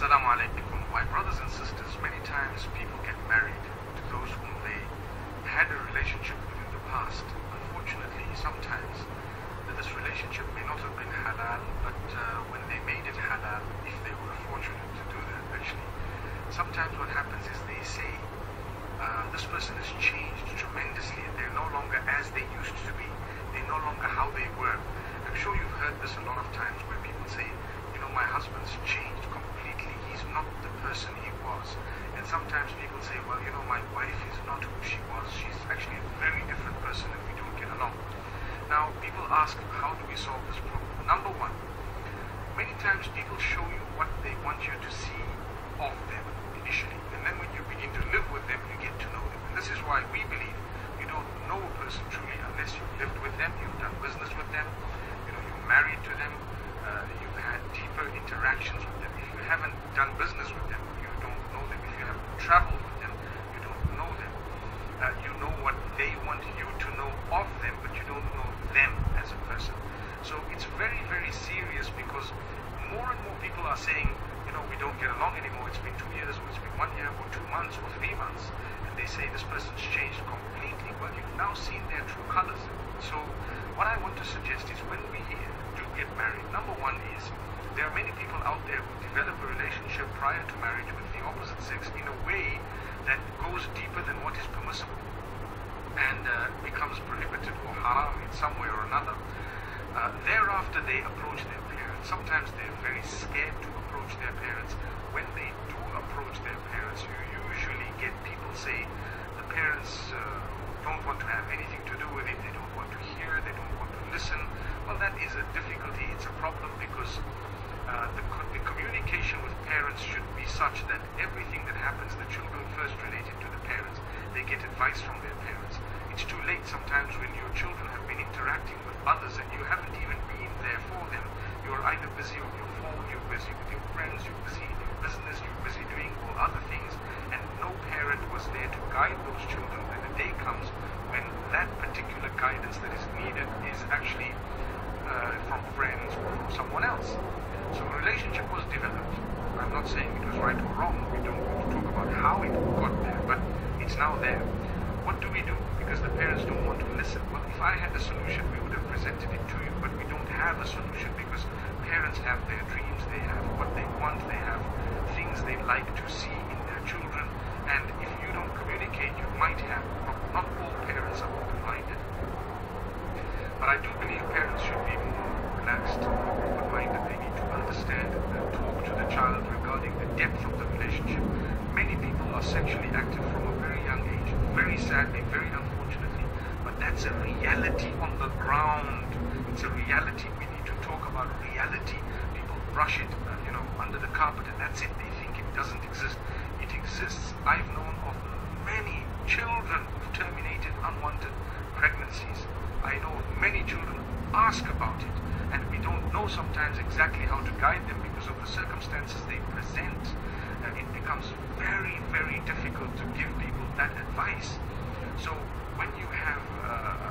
Assalamu alaikum. My brothers and sisters, many times people get married to those whom they had a relationship with in the past. Unfortunately, sometimes this relationship may not have been halal, but when they made it halal, if they were fortunate to do that actually, sometimes what happens is they say, this person has changed tremendously and they're no longer as they used to be. They're no longer how they were. I'm sure you've heard this a lot of times where people say, my husband's changed completely. He's not the person he was. And sometimes people say, well, my wife is not who she was. She's actually a very different person and we don't get along. Now, people ask, how do we solve this problem? Number one, many times people show you what they want you to see of them initially. And then when you begin to live with them, you get to know them. And this is why we believe you don't know a person truly unless you've lived with them, you've done business with them, you're married to them, you've had deeper interactions with them. If you haven't done business with them, you don't know them. If you haven't traveled with them, you don't know them. You know what they want you to know of them, but you don't know them as a person. So it's very, very serious because more and more people are saying, we don't get along anymore. It's been 2 years, or it's been 1 year, or 2 months, or 3 months. And they say this person's changed completely. Well, you've now seen their true colors. So what I want to suggest is when we do get married, number one is there are many people out there who develop a relationship prior to marriage with the opposite sex in a way that goes deeper than what is permissible and becomes prohibited or haram in some way or another. Thereafter they approach their parents. Sometimes they're very scared to approach their parents. When they do approach their parents, you usually get people say the parents don't want to have anything to do with it, they don't want to hear, they don't want to listen. Well, that is a difficulty, it's a problem because the communication with parents should be such that everything that happens, the children first related to the parents, they get advice from their parents. It's too late sometimes when your children have been interacting with others and you haven't even been there for them. You're either busy on your phone, you're busy with your friends, you're busy in your business, you're busy doing all other things, and no parent was there to guide those children when the day comes when that particular guidance that is needed is actually from friends or from someone else. So a relationship was developed. I'm not saying it was right or wrong. We don't want to talk about how it got there, but it's now there. What do we do? Because the parents don't want to listen. Well, if I had a solution, we would have presented it to you, but we don't have a solution because parents have their dreams, they have what they want, they have things they like to see in their children, and if you don't communicate, you might have, not all parents are open-minded, but I do believe parents should be more relaxed, open-minded. They need to understand and talk to the child regarding the depth of the relationship. Many people are sexually active from a very young age, very sadly, very unfortunately, but that's a reality on the ground. It's a reality. We need to talk about reality. People brush it, under the carpet, and that's it. They think it doesn't exist. It exists. I've known of many children who've terminated unwanted pregnancies. I know of many children who ask about it, and we don't know sometimes exactly how to guide them because of the circumstances they present. It becomes very, very difficult to give people that advice. So when you have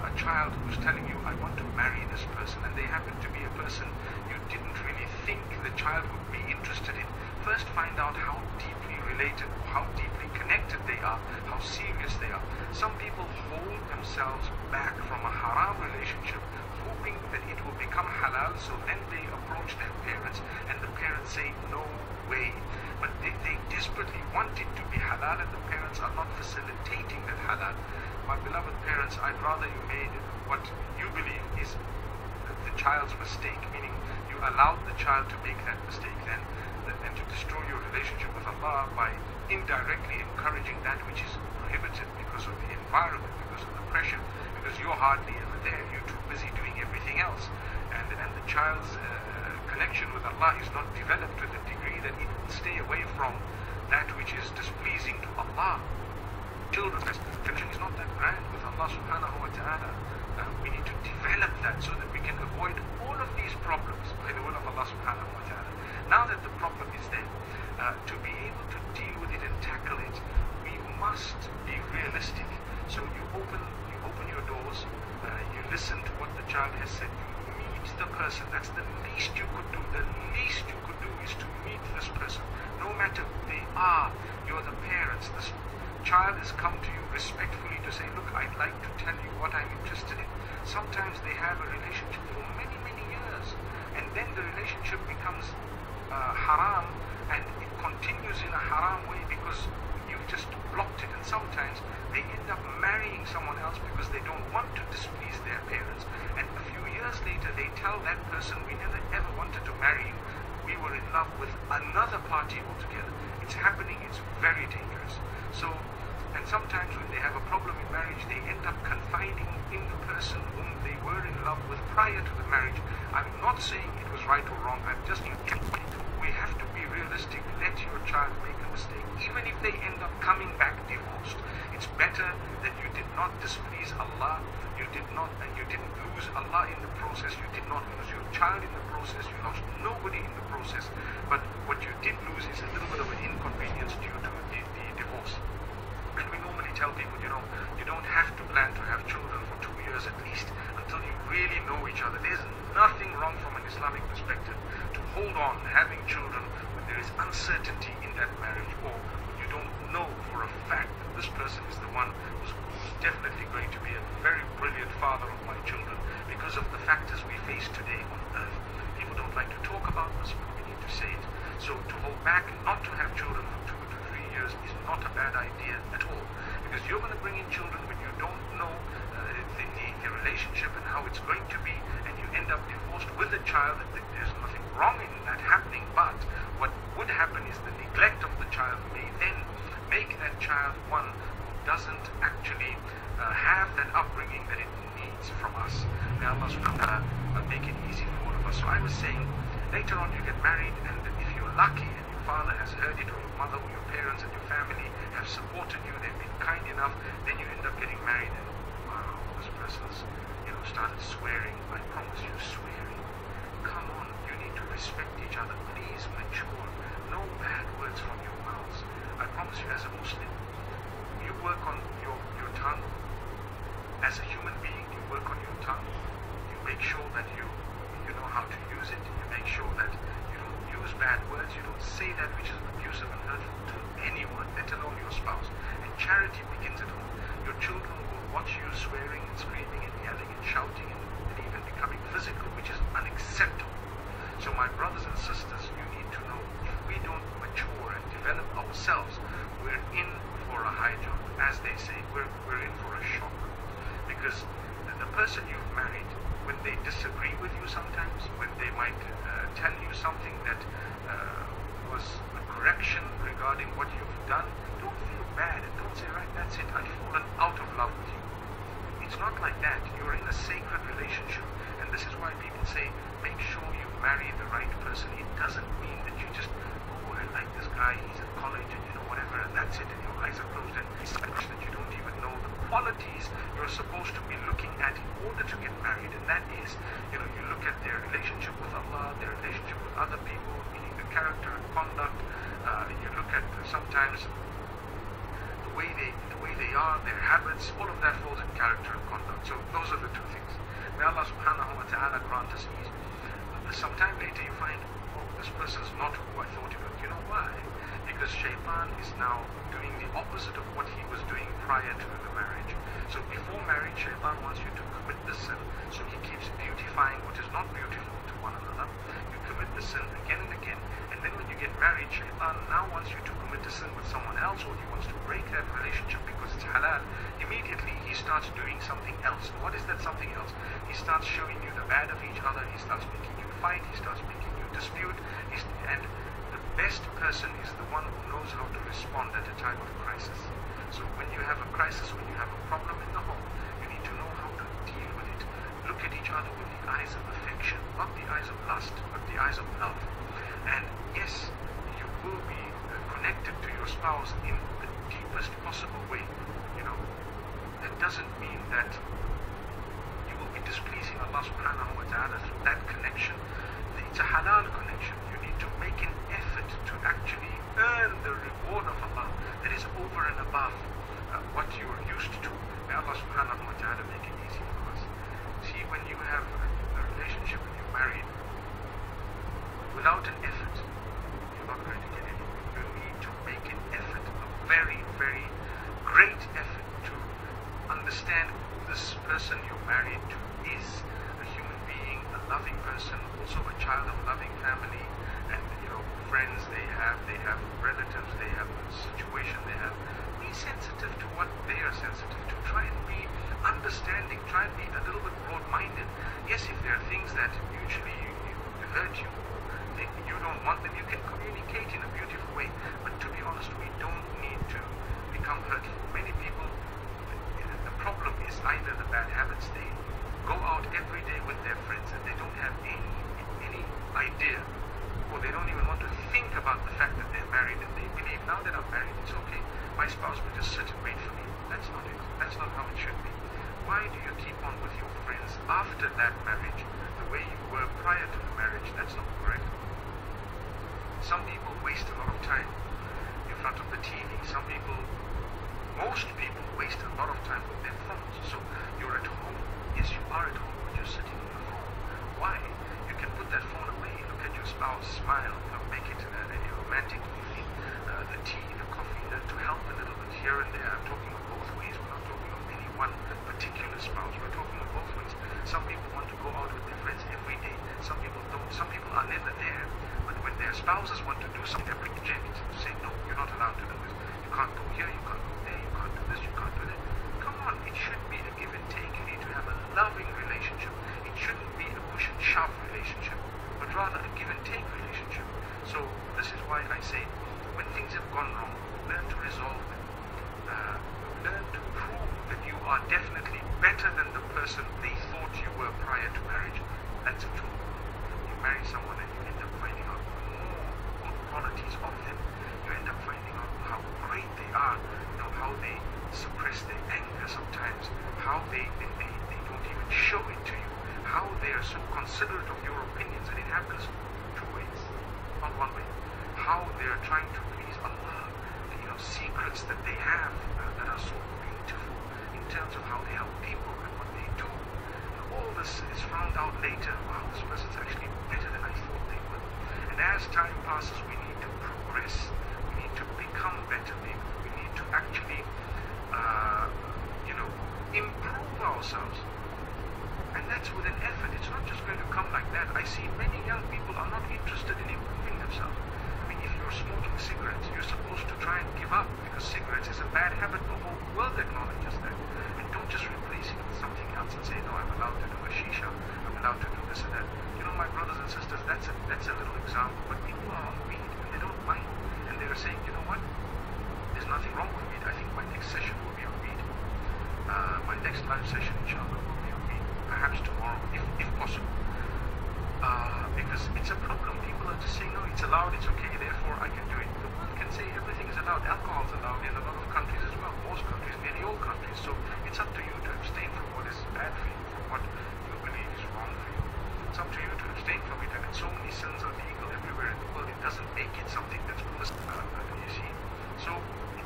a child who's telling you, I want to marry this person, and they happen to be a person you didn't really think the child would be interested in, first find out how deeply related, how deeply connected they are, how serious they are. Some people hold themselves back from a haram relationship, hoping that it will become halal, so then they approach their parents, and the parents say, no way. But they desperately want it to be halal, and the parents are not facilitating that halal. My beloved parents, I'd rather you made what you believe is the child's mistake, meaning you allowed the child to make that mistake than to destroy your relationship with Allah by indirectly encouraging that which is prohibited because of the environment, because of the pressure, because you're hardly ever there, you're too busy doing everything else, and the child's connection with Allah is not developed to the degree that it will stay away from that which is displeasing to Allah. Children's connection is not that grand with Allah subhanahu wa ta'ala. We need to develop that so that we can avoid all of these problems by the will of Allah subhanahu wa ta'ala. Now that the problem is there, to be able to deal with it and tackle it, we must be realistic. So you open your doors, you listen to what the child has said, you meet the person. That's the least you could do. The least you could do is to meet this person. No matter who they are, you're the parents. This child has come to you respectfully to say, look, I'd like to tell you what I'm interested in. Sometimes they have a relationship for many, many years, and then the relationship becomes haram, and it continues in a haram way because you've just blocked it. And sometimes they end up marrying someone else because they don't want to displease their parents. And a few years later, they tell that person, we never ever wanted to marry you. We were in love with another party altogether. It's happening. It's very dangerous. So, and sometimes when they have a problem in marriage, they end up confiding in the person whom they were in love with prior to the marriage. I'm not saying it was right or wrong. I'm just we have to be realistic. Let your child make a mistake, even if they end up coming back divorced. It's better that you did not displease Allah. You didn't lose Allah in the process. You did not lose your child in the process. You lost nobody in the process. But what you did lose is a little bit of an inconvenience due to the divorce. And we normally tell people, you don't have to plan to have children for 2 years at least until you really know each other. There's nothing wrong from an Islamic perspective to hold on having children when there is uncertainty in that marriage, or when you don't know for a fact that this person is the one who's definitely going to be a very brilliant father of my children, because of the factors we face today on earth. People don't like to talk about this, but we need to say it. So to hold back not to have children for 2 to 3 years is not a bad idea at all, because you're going to bring in children when you don't know the relationship and how it's going to be, and you end up divorced with a child. There's nothing wrong in that happening, but what would happen is the neglect of the child may then make that child one who doesn't actually have that upbringing that it needs from us. May Allah subhanahu wa ta'ala make it easy for all of us. So I was saying, later on you get married, and if you're lucky and your father has heard it, or your mother or your parents and your family have supported you, they've been kind enough, then you end up getting married, and wow, this person's started swearing. I promise you, swearing. Come on, you need to respect each other. Please mature. No bad words from your mouths. I promise you, as a Muslim, you work on your tongue. As a human being, you work on your tongue. You make sure that you know how to use it. You make sure that you don't use bad words. You don't say that which is abusive and hurtful to anyone, let alone your spouse. And charity begins at home. Your children will watch you swearing and screaming and yelling and shouting and even becoming physical, which is unacceptable. So my brothers and sisters, you need to know, if we don't mature and develop ourselves, we're in for a high jump. As they say, we're in for a shock. Because the person you've married, when they disagree with you sometimes, when they might tell you something that was a correction regarding what you've done, don't feel bad and don't say, right, that's it, I've fallen out of love with you. It's not like that. You're in a sacred relationship, and this is why people say, make sure you marry the right person. It doesn't mean that you just, oh, I like this guy, he's at college, and whatever, and that's it, and your eyes are closed, and it's that you don't even know the qualities you're supposed to be looking at in order to get married. And that is, you look at their relationship with Allah, their relationship with other people, meaning the character and conduct. You look at sometimes the way they are, their habits, all of that falls in character and conduct. So those are the two things. May Allah subhanahu wa ta'ala grant us ease. Sometime later you find, oh, this person's not who I thought he was. You know why? Because Shaitan is now doing the opposite of what he was doing prior to the marriage. So before marriage, Shaitan wants you to commit the sin. So he keeps beautifying what is not beautiful to one another. You commit the sin again and again. And then when you get married, Shaitan now wants you to commit a sin with someone else, or he wants to break that relationship because it's halal. Immediately he starts doing something else. What is that something else? He starts showing you the bad of each other. He starts making you fight. He starts making you dispute. And the best person is the one who knows how to respond at a time of crisis. So when you have a crisis, when you have a problem in the home, you need to know how to deal with it. Look at each other with the eyes of affection, not the eyes of lust, but the eyes of love. And yes, you will be connected to your spouse in the deepest possible way. That doesn't mean that you will be displeasing Allah subhanahu wa ta'ala through that connection. It's a halal connection. You need to make an effort to actually earn the reward of Allah that is over and above what you are used to. May Allah subhanahu wa ta'ala make it easy for us. See, when you have a relationship, when you're married, without an effort, you're not going to get anywhere. situation they have. Be sensitive to what they are sensitive to. Try and be understanding. Try and be a little bit broad-minded. Yes, if there are things that usually hurt you, you don't want them, you can communicate in a beautiful way. But to be honest, we don't need to become hurtful. Many people, the problem is either the bad habits. They go out every day with their friends and they don't have any idea, or they don't even want to think about the fact that they're married, and they believe now that I'm married, it's okay. My spouse will just sit and wait for me. That's not it. That's not how it should be. Why do you keep on with your friends after that marriage the way you were prior to the marriage? That's not correct. Some people waste a lot of time in front of the TV. Most people waste a lot of time with their phones. So you're at home. Yes, you are at home, but you're sitting on the phone. Why? You can put that phone away, look at your spouse, smile, make it a romantic evening. The tea, the coffee, to help a little bit here and there. I'm talking of both ways. We're not talking of any one particular spouse. We're talking of both ways. Some people want to go out with their friends every day. Some people don't. Some people are never there. But when their spouses want to do something, they reject it. Say, no, you're not allowed to do this. You can't go here, you can't go there, you can't do this, you can't do that. Come on, it should be a give and take. You need to have a loving relationship. It shouldn't be a push and shove relationship, but rather a give and take relationship. So this is why I say, when things have gone wrong, learn to resolve them. Learn to prove that you are definitely better than the person they thought you were prior to marriage. That's a tool. You marry someone and you end up finding out more good qualities of them. You end up finding out how great they are, how they suppress their anger sometimes, how they don't even show it to you, how they are so considerate of your opinions, and it happens two ways, not one way. How they are trying to please Allah, secrets that they have that are so beautiful in terms of how they help people and what they do. All this is found out later. Wow, this person's actually better than I thought they were. And as time passes, we need to progress. We need to become better people. We need to actually, improve ourselves. And that's with an effort. It's not just going to come like that. I see many young people are not interested in improving themselves. I mean, if you're smoking cigarettes, you're supposed to try and give up, because cigarettes is a bad habit. The whole world acknowledges that. And don't just replace it with something else and say, no, I'm allowed to do a shisha, I'm allowed to do this and that. My brothers and sisters, that's a little example. But people are on weed and they don't mind. And they're saying, you know what? There's nothing wrong with weed. I think my next session will be on weed. My next live session, inshallah, will be on weed. Perhaps tomorrow, if possible. Because it's a problem. People are just saying, no, it's allowed, it's okay, therefore I can do it. The world can say everything is allowed. Alcohol is allowed in a lot of countries as well. Most countries, nearly all countries. So it's up to you to abstain from what is bad for you, from what you believe is wrong for you. It's up to you to abstain from it. I mean, so many sins are legal everywhere in the world. It doesn't make it something that's you see. So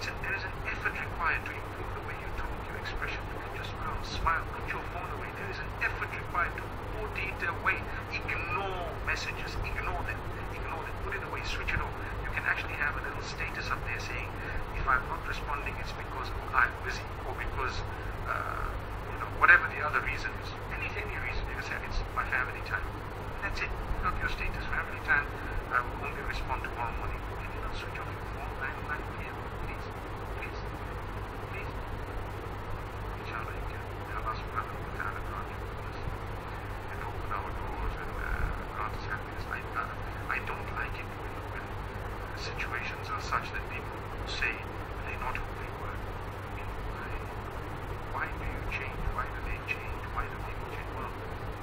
there is an effort required to improve the way you talk, your expression. Look at your smile, put your phone away. There is an effort required to put it away. Ignore messages, ignore them, put it away, switch it off. You can actually have a little status up there saying, if I'm not responding, it's because I'm busy, or because, whatever the other reason is. Any reason, you can say, it's my family time. That's it. Put up your status, family time. I will only respond tomorrow morning. Can you not switch off your phone 9 p.m.? Please. Inshallah, you can. Allah subhanahu wa ta'ala grant you this. And open our doors and grant us happiness. I don't like it when situations are such that people say they're not who they were. Why do you change? Why do they change? Why do people change? Well,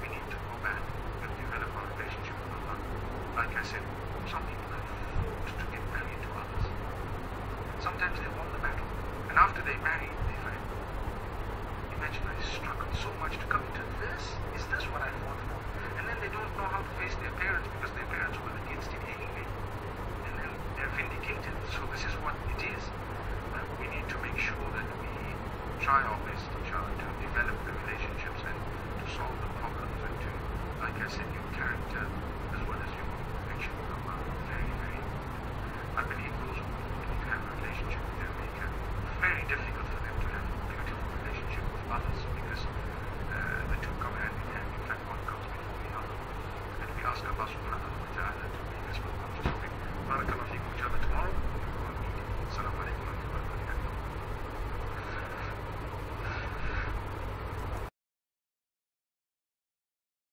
we need to go back and develop our relationship with Allah. Like I said, some people have fought to get married to others. Sometimes they won the battle. And after they marry, they find, imagine I struggled so much to come into this. Is this what I fought for? And then they don't know how to face their parents because their parents were against it anyway.